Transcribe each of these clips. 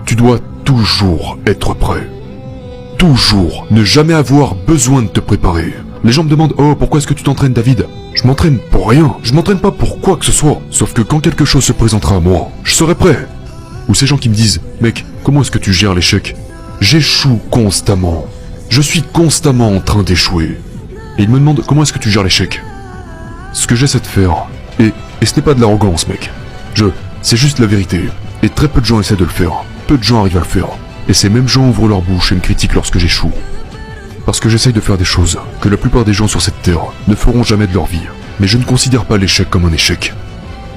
Tu dois toujours être prêt. Toujours ne jamais avoir besoin de te préparer. Les gens me demandent « Oh, pourquoi est-ce que tu t'entraînes, David ?» Je m'entraîne pour rien. Je m'entraîne pas pour quoi que ce soit. Sauf que quand quelque chose se présentera à moi, je serai prêt. Ou ces gens qui me disent « Mec, comment est-ce que tu gères l'échec ?» J'échoue constamment. Je suis constamment en train d'échouer. Et ils me demandent « Comment est-ce que tu gères l'échec ?» Ce que j'essaie de faire, et ce n'est pas de l'arrogance, mec. C'est juste la vérité. Et très peu de gens essaient de le faire. Peu de gens arrivent à le faire. Et ces mêmes gens ouvrent leur bouche et me critiquent lorsque j'échoue. Parce que j'essaye de faire des choses que la plupart des gens sur cette terre ne feront jamais de leur vie. Mais je ne considère pas l'échec comme un échec.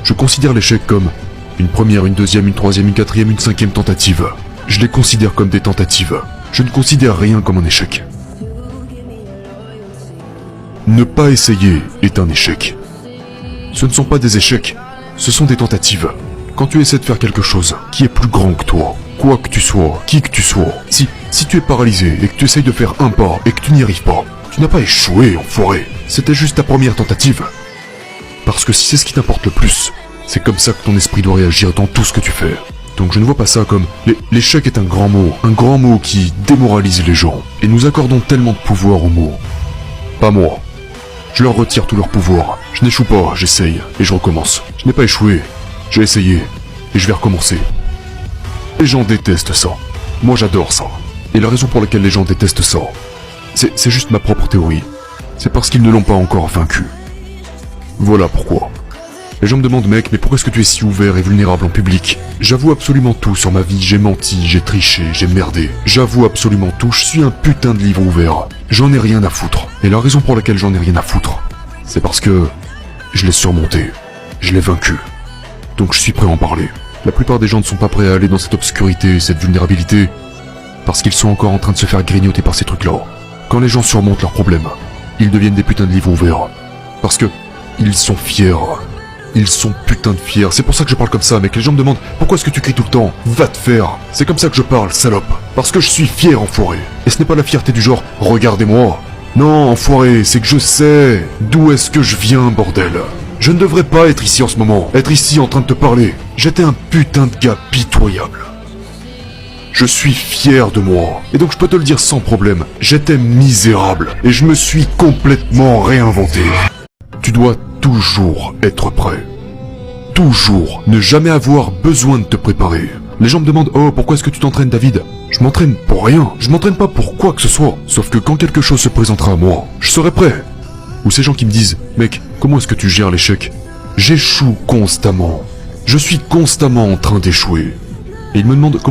Je considère l'échec comme une première, une deuxième, une troisième, une quatrième, une cinquième tentative. Je les considère comme des tentatives. Je ne considère rien comme un échec. Ne pas essayer est un échec. Ce ne sont pas des échecs, ce sont des tentatives. Quand tu essaies de faire quelque chose qui est plus grand que toi, quoi que tu sois, qui que tu sois, si tu es paralysé et que tu essayes de faire un pas et que tu n'y arrives pas, tu n'as pas échoué, enfoiré. C'était juste ta première tentative. Parce que si c'est ce qui t'importe le plus, c'est comme ça que ton esprit doit réagir dans tout ce que tu fais. Donc je ne vois pas ça comme... L'échec est un grand mot qui démoralise les gens. Et nous accordons tellement de pouvoir aux mots. Pas moi. Je leur retire tout leur pouvoir. Je n'échoue pas, j'essaye, et je recommence. Je n'ai pas échoué, j'ai essayé, et je vais recommencer. Les gens détestent ça. Moi j'adore ça. Et la raison pour laquelle les gens détestent ça, c'est juste ma propre théorie. C'est parce qu'ils ne l'ont pas encore vaincu. Voilà pourquoi. Les gens me demandent, mec, mais pourquoi est-ce que tu es si ouvert et vulnérable en public? J'avoue absolument tout sur ma vie, j'ai menti, j'ai triché, j'ai merdé. J'avoue absolument tout, je suis un putain de livre ouvert. J'en ai rien à foutre. Et la raison pour laquelle j'en ai rien à foutre, c'est parce que je l'ai surmonté, je l'ai vaincu. Donc je suis prêt à en parler. La plupart des gens ne sont pas prêts à aller dans cette obscurité, cette vulnérabilité, parce qu'ils sont encore en train de se faire grignoter par ces trucs-là. Quand les gens surmontent leurs problèmes, ils deviennent des putains de livres ouverts. Parce que ils sont fiers. Ils sont putain de fiers. C'est pour ça que je parle comme ça, mec. Les gens me demandent pourquoi est-ce que tu cries tout le temps? Va te faire. C'est comme ça que je parle, salope. Parce que je suis fier, enfoiré. Et ce n'est pas la fierté du genre regardez-moi. Non, enfoiré, c'est que je sais d'où est-ce que je viens, bordel. Je ne devrais pas être ici en ce moment. Être ici en train de te parler. J'étais un putain de gars pitoyable. Je suis fier de moi. Et donc je peux te le dire sans problème. J'étais misérable. Et je me suis complètement réinventé. Tu dois toujours être prêt. Toujours ne jamais avoir besoin de te préparer. Les gens me demandent « Oh, pourquoi est-ce que tu t'entraînes, David ?» Je m'entraîne pour rien. Je m'entraîne pas pour quoi que ce soit. Sauf que quand quelque chose se présentera à moi, je serai prêt. Ou ces gens qui me disent « Mec, comment est-ce que tu gères l'échec ?» J'échoue constamment. Je suis constamment en train d'échouer. Et ils me demandent